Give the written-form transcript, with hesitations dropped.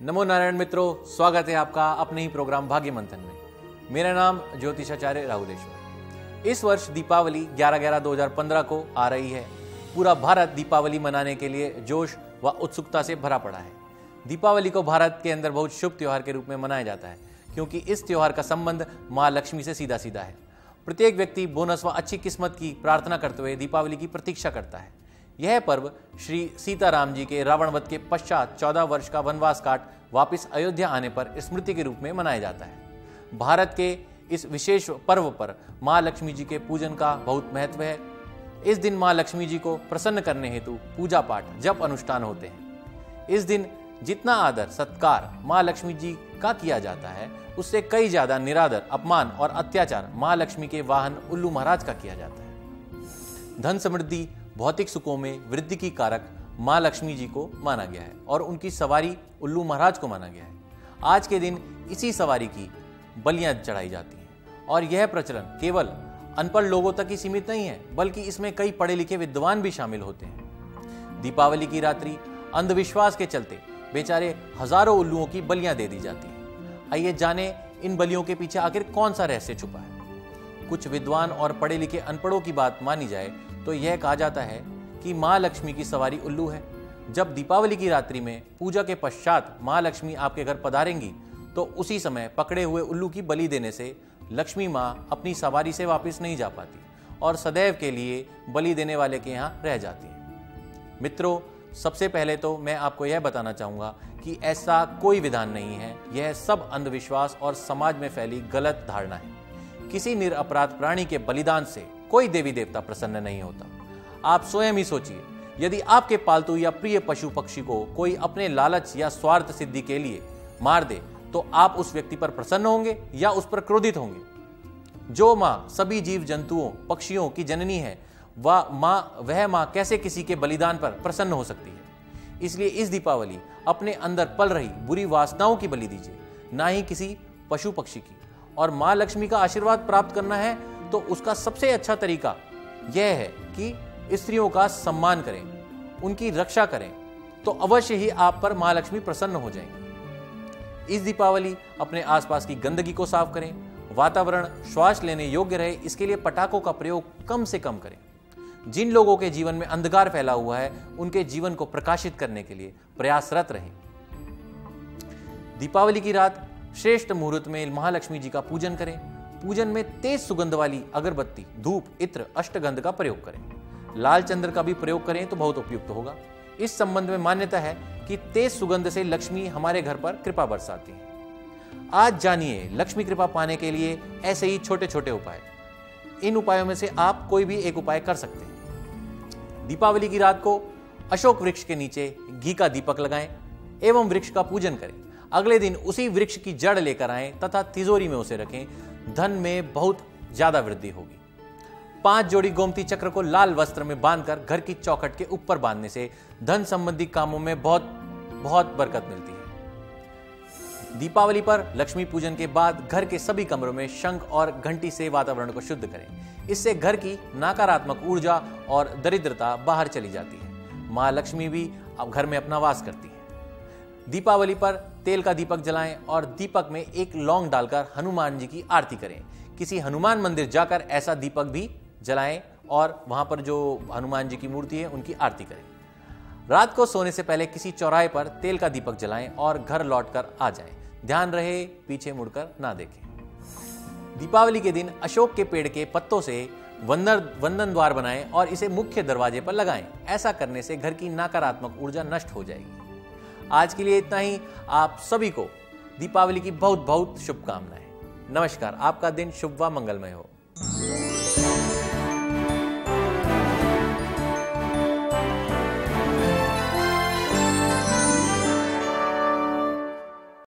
नमो नारायण मित्रों, स्वागत है आपका अपने ही प्रोग्राम भाग्य मंथन में। मेरा नाम ज्योतिषाचार्य राहुलेश्वर। इस वर्ष दीपावली 11/11/2015 को आ रही है। पूरा भारत दीपावली मनाने के लिए जोश व उत्सुकता से भरा पड़ा है। दीपावली को भारत के अंदर बहुत शुभ त्योहार के रूप में मनाया जाता है, क्योंकि इस त्योहार का संबंध माँ लक्ष्मी से सीधा सीधा है। प्रत्येक व्यक्ति बोनस व अच्छी किस्मत की प्रार्थना करते हुए दीपावली की प्रतीक्षा करता है। यह पर्व श्री सीताराम जी के रावण वध के पश्चात 14 वर्ष का वनवास काट वापस अयोध्या आने पर स्मृति के रूप में मनाया जाता है। भारत के इस विशेष पर्व पर माँ लक्ष्मी जी के पूजन का बहुत महत्व है। इस दिन माँ लक्ष्मी जी को प्रसन्न करने हेतु पूजा पाठ जप अनुष्ठान होते हैं। इस दिन जितना आदर सत्कार माँ लक्ष्मी जी का किया जाता है, उससे कई ज्यादा निरादर, अपमान और अत्याचार माँ लक्ष्मी के वाहन उल्लू महाराज का किया जाता है। धन समृद्धि भौतिक सुखों में वृद्धि की कारक माँ लक्ष्मी जी को माना गया है और उनकी सवारी उल्लू महाराज को माना गया है। आज के दिन इसी सवारी की बलियां चढ़ाई जाती हैं और यह प्रचलन केवल अनपढ़ लोगों तक ही सीमित नहीं है, बल्कि इसमें कई पढ़े लिखे विद्वान भी शामिल होते हैं। दीपावली की रात्रि अंधविश्वास के चलते बेचारे हजारों उल्लुओं की बलियां दे दी जाती हैं। आइए जाने इन बलियों के पीछे आखिर कौन सा रहस्य छुपा है। कुछ विद्वान और पढ़े लिखे अनपढ़ों की बात मानी जाए तो यह कहा जाता है कि माँ लक्ष्मी की सवारी उल्लू है। जब दीपावली की रात्रि में पूजा के पश्चात माँ लक्ष्मी आपके घर पधारेंगी तो उसी समय पकड़े हुए उल्लू की बलि देने से लक्ष्मी माँ अपनी सवारी से वापस नहीं जा पाती और सदैव के लिए बलि देने वाले के यहाँ रह जाती है। मित्रों, सबसे पहले तो मैं आपको यह बताना चाहूँगा कि ऐसा कोई विधान नहीं है। यह सब अंधविश्वास और समाज में फैली गलत धारणा है। किसी निरपराध प्राणी के बलिदान से कोई देवी देवता प्रसन्न नहीं होता। आप स्वयं ही सोचिए, यदि आपके पालतू या प्रिय पशु पक्षी को कोई अपने लालच या स्वार्थ सिद्धि के लिए मार दे तो आप उस व्यक्ति पर प्रसन्न होंगे या उस पर क्रोधित होंगे? जो माँ सभी जीव जंतुओं पक्षियों की जननी है, वह माँ कैसे किसी के बलिदान पर प्रसन्न हो सकती है? इसलिए इस दीपावली अपने अंदर पल रही बुरी वासनाओं की बलि दीजिए, ना ही किसी पशु पक्षी की। और माँ लक्ष्मी का आशीर्वाद प्राप्त करना है तो उसका सबसे अच्छा तरीका यह है कि स्त्रियों का सम्मान करें, उनकी रक्षा करें, तो अवश्य ही आप पर माँ लक्ष्मी प्रसन्न हो जाएंगी। इस दीपावली अपने आसपास की गंदगी को साफ करें, वातावरण श्वास लेने योग्य रहे, इसके लिए पटाखों का प्रयोग कम से कम करें। जिन लोगों के जीवन में अंधकार फैला हुआ है, उनके जीवन को प्रकाशित करने के लिए प्रयासरत रहें। दीपावली की रात श्रेष्ठ मुहूर्त में महालक्ष्मी जी का पूजन करें। पूजन में तेज सुगंध वाली अगरबत्ती, धूप, इत्र, अष्टगंध का प्रयोग करें। लाल चंद्र का भी प्रयोग करें तो बहुत उपयुक्त होगा। इस संबंध में मान्यता है कि तेज सुगंध से लक्ष्मी हमारे घर पर कृपा बरसाती है। आज जानिए लक्ष्मी कृपा पाने के लिए ऐसे ही छोटे छोटे उपाय। इन उपायों में से आप कोई भी एक उपाय कर सकते हैं। दीपावली की रात को अशोक वृक्ष के नीचे घी का दीपक लगाएं एवं वृक्ष का पूजन करें। अगले दिन उसी वृक्ष की जड़ लेकर आएं तथा तिजोरी में उसे रखें। धन में बहुत ज्यादा वृद्धि होगी। 5 जोड़ी गोमती चक्र को लाल वस्त्र में बांधकर घर की चौखट के ऊपर बांधने से धन संबंधी कामों में बहुत बहुत बरकत मिलती है। दीपावली पर लक्ष्मी पूजन के बाद घर के सभी कमरों में शंख और घंटी से वातावरण को शुद्ध करें। इससे घर की नकारात्मक ऊर्जा और दरिद्रता बाहर चली जाती है। माँ लक्ष्मी भी अब घर में अपना वास करती है। दीपावली पर तेल का दीपक जलाएं और दीपक में एक लौंग डालकर हनुमान जी की आरती करें। किसी हनुमान मंदिर जाकर ऐसा दीपक भी जलाएं और वहां पर जो हनुमान जी की मूर्ति है उनकी आरती करें। रात को सोने से पहले किसी चौराहे पर तेल का दीपक जलाएं और घर लौटकर आ जाएं। ध्यान रहे पीछे मुड़कर ना देखें। दीपावली के दिन अशोक के पेड़ के पत्तों से वंदन द्वार बनाएं और इसे मुख्य दरवाजे पर लगाएं। ऐसा करने से घर की नकारात्मक ऊर्जा नष्ट हो जाएगी। आज के लिए इतना ही। आप सभी को दीपावली की बहुत बहुत शुभकामनाएं। नमस्कार। आपका दिन शुभ व मंगलमय हो।